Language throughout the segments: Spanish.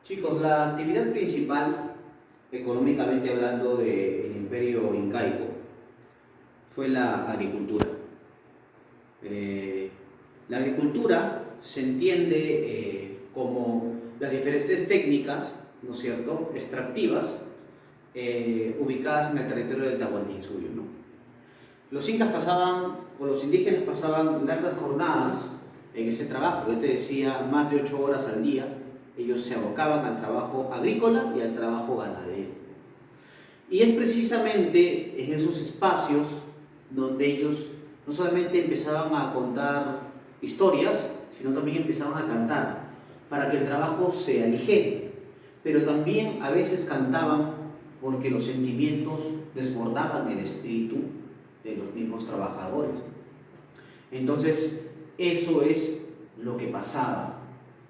Chicos, la actividad principal, económicamente hablando, del imperio incaico fue la agricultura. Eh, la agricultura se entiende como las diferentes técnicas, ¿no es cierto?, extractivas, ubicadas en el territorio del Tahuantinsuyo, ¿no? Los incas pasaban, o los indígenas pasaban largas jornadas en ese trabajo. Yo te decía, más de 8 horas al día. Ellos se abocaban al trabajo agrícola y al trabajo ganadero. Y es precisamente en esos espacios donde ellos no solamente empezaban a contar historias, sino también empezaban a cantar, para que el trabajo se aligere. Pero también a veces cantaban porque los sentimientos desbordaban el espíritu de los mismos trabajadores. Entonces, eso es lo que pasaba,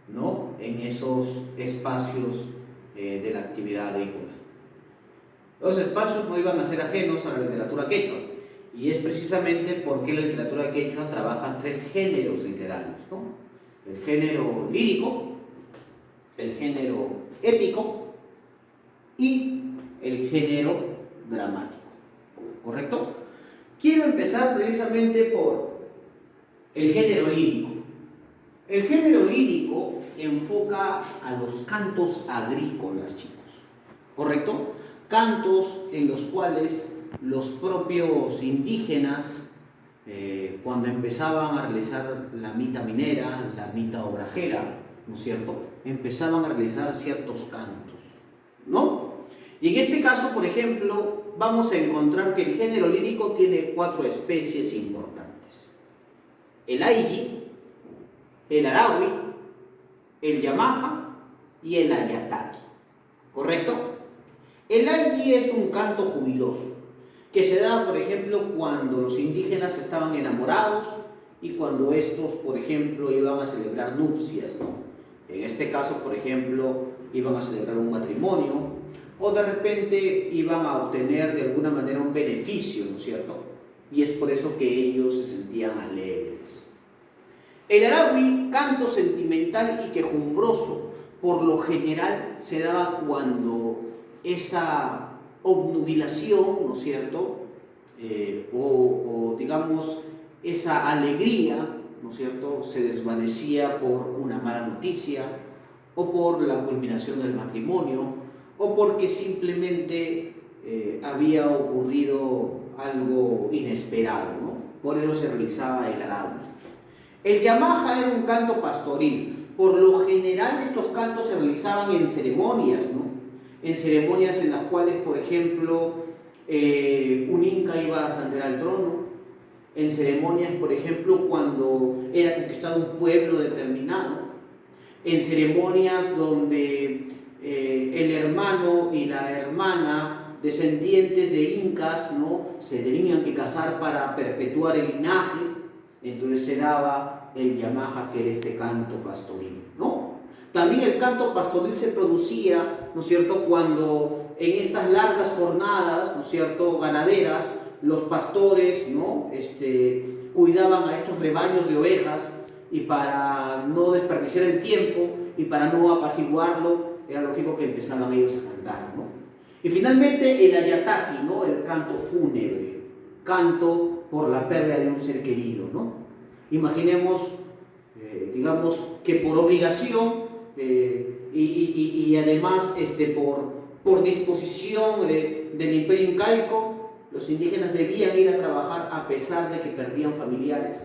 ¿no?, en esos espacios de la actividad agrícola. Los espacios no iban a ser ajenos a la literatura quechua, y es precisamente porque la literatura quechua trabaja 3 géneros literarios, ¿no? El género lírico, el género épico y el género dramático, ¿correcto? Quiero empezar precisamente por el género lírico. El género lírico enfoca a los cantos agrícolas, chicos, ¿correcto? Cantos en los cuales los propios indígenas, cuando empezaban a realizar la mita minera, la mita obrajera, ¿no es cierto?, empezaban a realizar ciertos cantos, ¿no? Y en este caso, por ejemplo, vamos a encontrar que el género lírico tiene 4 especies importantes: el aiji, el arawi, el yamaja y el ayataki, ¿correcto? El aiji es un canto jubiloso que se da, por ejemplo, cuando los indígenas estaban enamorados y cuando estos, por ejemplo, iban a celebrar nupcias, ¿no? En este caso, por ejemplo, iban a celebrar un matrimonio o de repente iban a obtener de alguna manera un beneficio, ¿no es cierto? Y es por eso que ellos se sentían alegres. El arawi, canto sentimental y quejumbroso, por lo general se daba cuando esa obnubilación, ¿no es cierto?, o digamos esa alegría, ¿no es cierto?, se desvanecía por una mala noticia o por la culminación del matrimonio o porque simplemente había ocurrido algo inesperado, ¿no? Por eso se realizaba el arawi. El yamaja era un canto pastoril. Por lo general estos cantos se realizaban en ceremonias, ¿no? En ceremonias en las cuales, por ejemplo, un inca iba a ascender al trono, en ceremonias, por ejemplo, cuando era conquistado un pueblo determinado, en ceremonias donde el hermano y la hermana, descendientes de incas, ¿no?, se tenían que casar para perpetuar el linaje. Entonces se daba el yamaja, que era este canto pastoril, ¿no? También el canto pastoril se producía, ¿no es cierto?, cuando en estas largas jornadas, ¿no es cierto?, ganaderas, los pastores, ¿no?, cuidaban a estos rebaños de ovejas, y para no desperdiciar el tiempo y para no apaciguarlo, era lógico que empezaban ellos a cantar, ¿no? Y finalmente el ayataki, ¿no?, el canto fúnebre, canto por la pérdida de un ser querido, ¿no? Imaginemos, digamos, que por obligación y además por disposición del imperio incaico, los indígenas debían ir a trabajar a pesar de que perdían familiares.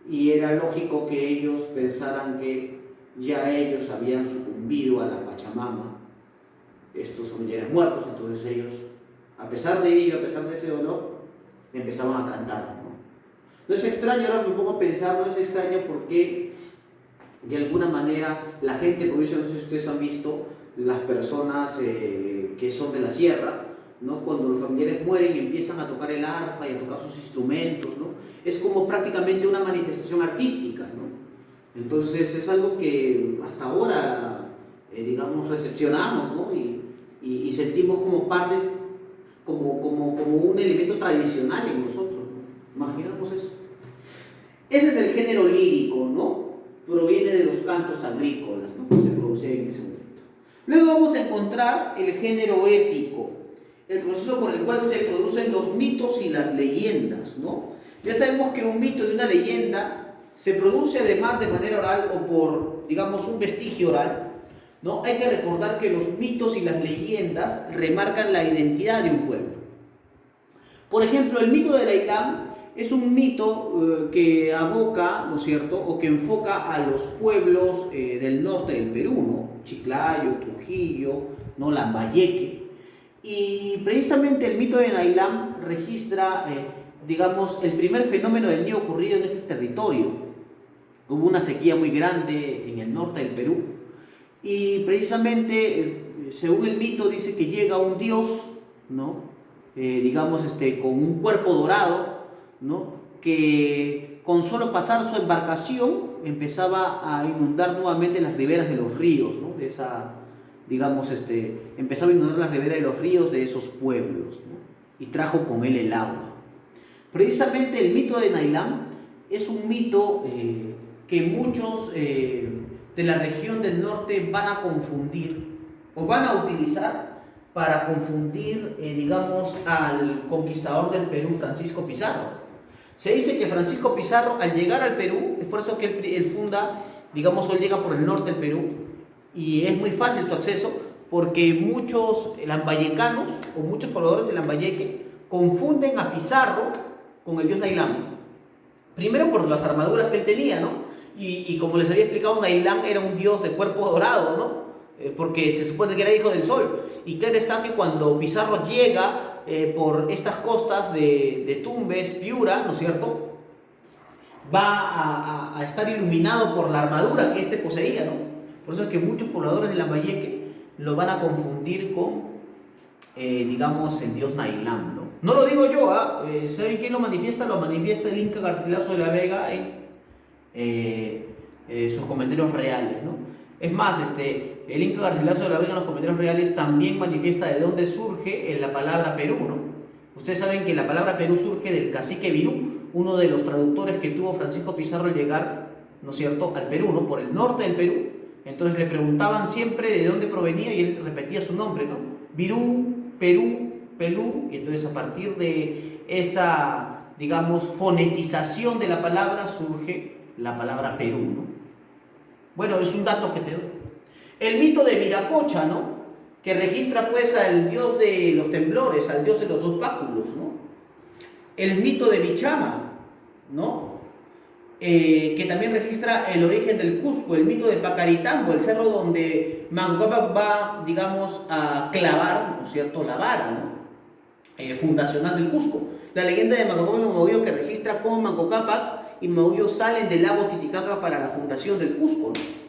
Y era lógico que ellos pensaran que ya ellos habían sucumbido a la Pachamama, estos familiares muertos. Entonces ellos, a pesar de ello, a pesar de ese dolor, empezaban a cantar, ¿no? No es extraño, ahora me pongo a pensar, no es extraño porque de alguna manera la gente, por eso no sé si ustedes han visto, las personas que son de la sierra, ¿no?, cuando los familiares mueren empiezan a tocar el arpa y a tocar sus instrumentos, ¿no? Es como prácticamente una manifestación artística, ¿no? Entonces es algo que hasta ahora, digamos, recepcionamos, ¿no? Y sentimos como parte, como un elemento tradicional en nosotros, ¿no? Imaginamos eso. Ese es el género lírico, ¿no? Proviene de los cantos agrícolas, ¿no?, que se producían en ese momento. Luego vamos a encontrar el género épico, el proceso por el cual se producen los mitos y las leyendas, ¿no? Ya sabemos que un mito y una leyenda se produce además de manera oral o por, digamos, un vestigio oral, ¿no? Hay que recordar que los mitos y las leyendas remarcan la identidad de un pueblo. Por ejemplo, el mito de Laylam es un mito que aboca, ¿no es cierto?, o que enfoca a los pueblos del norte del Perú, ¿no? Chiclayo, Trujillo, ¿no? Lambayeque. Y precisamente el mito de Laylam registra, digamos, el primer fenómeno del niño ocurrido en este territorio. Hubo una sequía muy grande en el norte del Perú y precisamente, según el mito, dice que llega un dios, ¿no? Digamos, con un cuerpo dorado, ¿no? Que con solo pasar su embarcación empezaba a inundar nuevamente las riberas de los ríos, ¿no? De esa, digamos, empezaba a inundar las riberas de los ríos de esos pueblos, ¿no? Y trajo con él el agua. Precisamente el mito de Laylam es un mito que muchos de la región del norte van a confundir o van a utilizar para confundir, digamos, al conquistador del Perú, Francisco Pizarro. Se dice que Francisco Pizarro, al llegar al Perú, es por eso que él funda, digamos, él llega por el norte del Perú, y es muy fácil su acceso, porque muchos lambayecanos o muchos pobladores de Lambayeque confunden a Pizarro con el dios Laylam. Primero por las armaduras que él tenía, ¿no? Y como les había explicado, Laylam era un dios de cuerpo dorado, ¿no? Porque se supone que era hijo del sol. Y claro está que cuando Pizarro llega por estas costas de Tumbes, Piura, ¿no es cierto?, va a estar iluminado por la armadura que éste poseía, ¿no? Por eso es que muchos pobladores de Lambayeque lo van a confundir con, digamos, el dios Laylam, ¿no? No lo digo yo, ¿saben quién lo manifiesta? Lo manifiesta el Inca Garcilaso de la Vega en sus comentarios reales, ¿no? Es más, el Inca Garcilaso de la Vega en los comentarios reales también manifiesta de dónde surge la palabra Perú, ¿no? Ustedes saben que la palabra Perú surge del cacique Virú, uno de los traductores que tuvo Francisco Pizarro al llegar, ¿no es cierto?, al Perú, ¿no?, por el norte del Perú. Entonces le preguntaban siempre de dónde provenía y él repetía su nombre, ¿no? Virú, Perú, Pelú, y entonces a partir de esa, digamos, fonetización de la palabra surge la palabra Perú, ¿no? Bueno, es un dato que te doy. El mito de Viracocha, ¿no?, que registra pues al dios de los temblores, al dios de los dos báculos, ¿no? El mito de Bichama, ¿no?, que también registra el origen del Cusco. El mito de Pacaritambo, el cerro donde Manco Cápac va, digamos, a clavar, ¿no es cierto?, la vara, ¿no?, fundacional del Cusco. La leyenda de Manco Cápac y Mamahuyo, que registra cómo Manco Cápac y Mamahuyo salen del lago Titicaca para la fundación del Cusco, ¿no?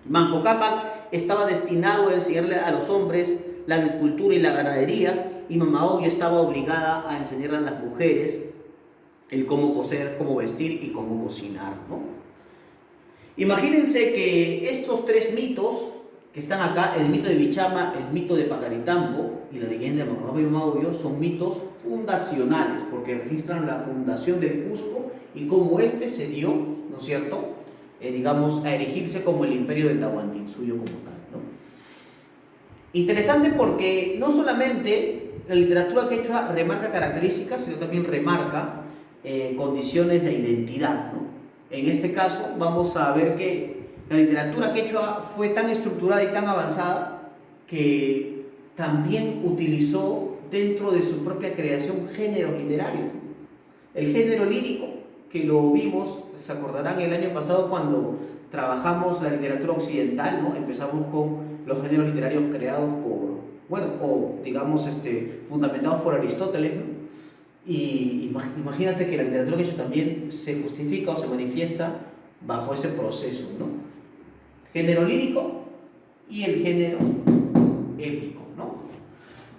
Manco Cápac estaba destinado a enseñarle a los hombres la agricultura y la ganadería, y Mamahuyo estaba obligada a enseñarle a las mujeres el cómo coser, cómo vestir y cómo cocinar, ¿no? Imagínense que estos tres mitos que están acá, el mito de Bichama, el mito de Pacaritambo y la leyenda de Manco Cápac y Mamahuyo, son mitos fundacionales porque registran la fundación del Cusco y cómo se dio, ¿no es cierto?, digamos, a erigirse como el imperio del Tahuantinsuyo como tal, ¿no? Interesante porque no solamente la literatura quechua remarca características, sino también remarca condiciones de identidad, ¿no? En este caso vamos a ver que la literatura quechua fue tan estructurada y tan avanzada que también utilizó dentro de su propia creación géneros literarios. El género lírico, que lo vimos, se acordarán el año pasado cuando trabajamos la literatura occidental, ¿no? Empezamos con los géneros literarios creados por, bueno, o digamos, fundamentados por Aristóteles, ¿no? Y imagínate que la literatura quechua también se justifica o se manifiesta bajo ese proceso, ¿no? Género lírico y el género épico, ¿no?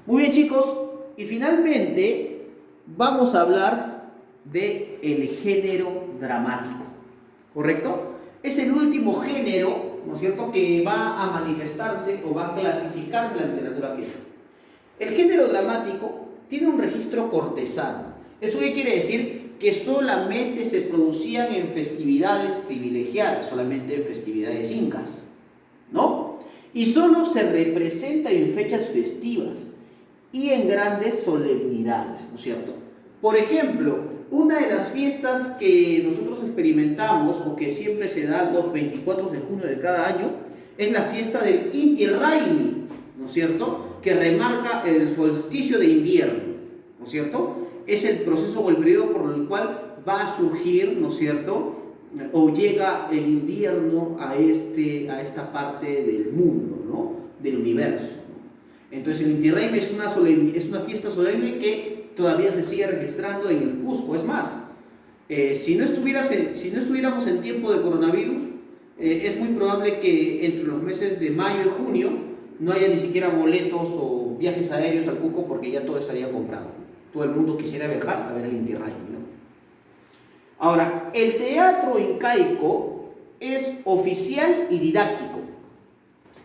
Muy bien, chicos, y finalmente vamos a hablar del género dramático, ¿correcto? Es el último género, ¿no es cierto?, que va a manifestarse o va a clasificarse en la literatura quechua. El género dramático tiene un registro cortesano. ¿Eso qué quiere decir? Que solamente se producían en festividades privilegiadas, solamente en festividades incas, ¿no? y solo se representa en fechas festivas y en grandes solemnidades, ¿no es cierto? Por ejemplo, una de las fiestas que nosotros experimentamos o que siempre se da los 24 de junio de cada año es la fiesta del Inti Raymi, ¿no es cierto? Que remarca el solsticio de invierno, ¿no es cierto? Es el proceso o el periodo por el cual va a surgir, ¿no es cierto?, o llega el invierno a esta parte del mundo, ¿no?, del universo. Entonces el Inti Raymi es una fiesta solemne que todavía se sigue registrando en el Cusco. Es más, si no estuviéramos en tiempo de coronavirus, es muy probable que entre los meses de mayo y junio no haya ni siquiera boletos o viajes aéreos al Cusco, porque ya todo estaría comprado. Todo el mundo quisiera viajar a ver el Inti Raymi, ¿no? Ahora, el teatro incaico es oficial y didáctico.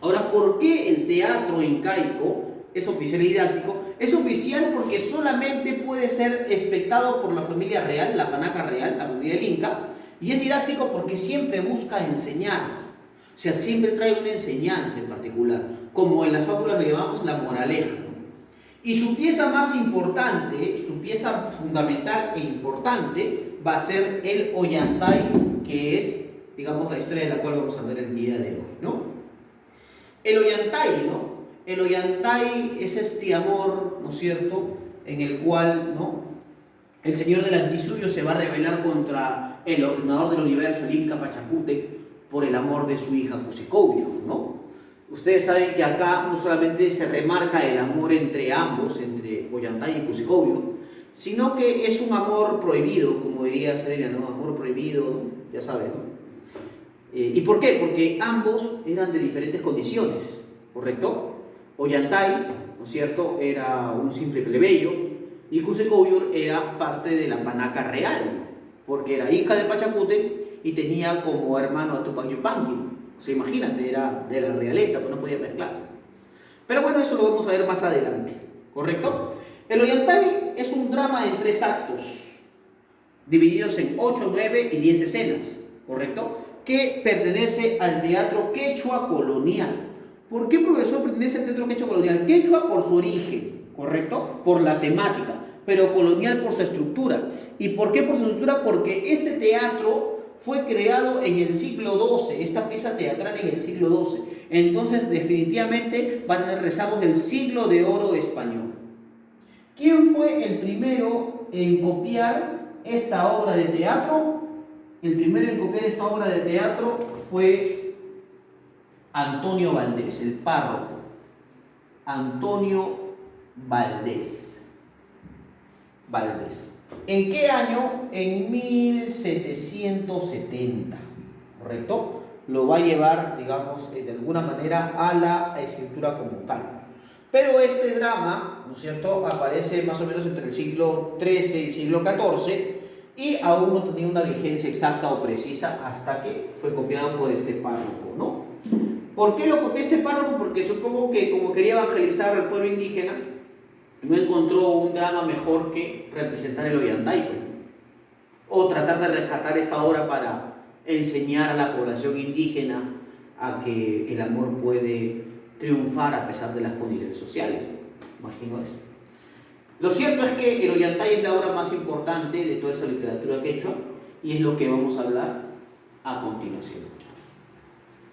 Ahora, ¿por qué el teatro incaico es oficial y didáctico? Es oficial porque solamente puede ser espectado por la familia real, la panaca real, la familia del Inca, y es didáctico porque siempre busca enseñar. O sea, siempre trae una enseñanza en particular, como en las fábulas le llamamos la moraleja, ¿no? Y su pieza más importante, su pieza fundamental e importante, va a ser el Ollantay, que es, digamos, la historia de la cual vamos a ver el día de hoy, ¿no? El Ollantay, ¿no? El Ollantay es este amor, ¿no es cierto?, en el cual, ¿no?, el señor del Antisuyo se va a rebelar contra el ordenador del universo, el Inca Pachacútec, por el amor de su hija Kusikoyo, ¿no? Ustedes saben que acá no solamente se remarca el amor entre ambos, entre Ollantay y Kusikoyo, sino que es un amor prohibido, como diría Serena, ¿no? Amor prohibido, ¿no? Ya saben, ¿no? ¿Y por qué? Porque ambos eran de diferentes condiciones, ¿correcto? Ollantay, ¿no es cierto?, era un simple plebeyo, y Kusikoyo era parte de la panaca real, porque era hija de Pachacútec y tenía como hermano a Tupac Yupanqui. O sea, imagínate, era de la realeza, pues no podía mezclarse. Pero bueno, eso lo vamos a ver más adelante, ¿correcto? El Ollantay es un drama en 3 actos, divididos en 8, 9 y 10 escenas, ¿correcto?, que pertenece al teatro quechua colonial. ¿Por qué, profesor, pertenece al teatro quechua colonial? Quechua por su origen, ¿correcto?, por la temática, pero colonial por su estructura. ¿Y por qué por su estructura? Porque este teatro fue creado en el siglo XII, esta pieza teatral en el siglo XII. Entonces, definitivamente va a tener rezagos del siglo de oro español. ¿Quién fue el primero en copiar esta obra de teatro? El primero en copiar esta obra de teatro fue Antonio Valdés, el párroco. Antonio Valdés. ¿En qué año? En 1770, ¿correcto? Lo va a llevar, digamos, de alguna manera a la escritura como tal. Pero este drama, ¿no es cierto?, aparece más o menos entre el siglo XIII y el siglo XIV y aún no tenía una vigencia exacta o precisa hasta que fue copiado por este párroco, ¿no? ¿Por qué lo copió este párroco? Porque supongo que como quería evangelizar al pueblo indígena, no encontró un drama mejor que representar el Ollantay, o tratar de rescatar esta obra para enseñar a la población indígena a que el amor puede triunfar a pesar de las condiciones sociales. Imagino eso. Lo cierto es que el Ollantay es la obra más importante de toda esa literatura quechua y es lo que vamos a hablar a continuación.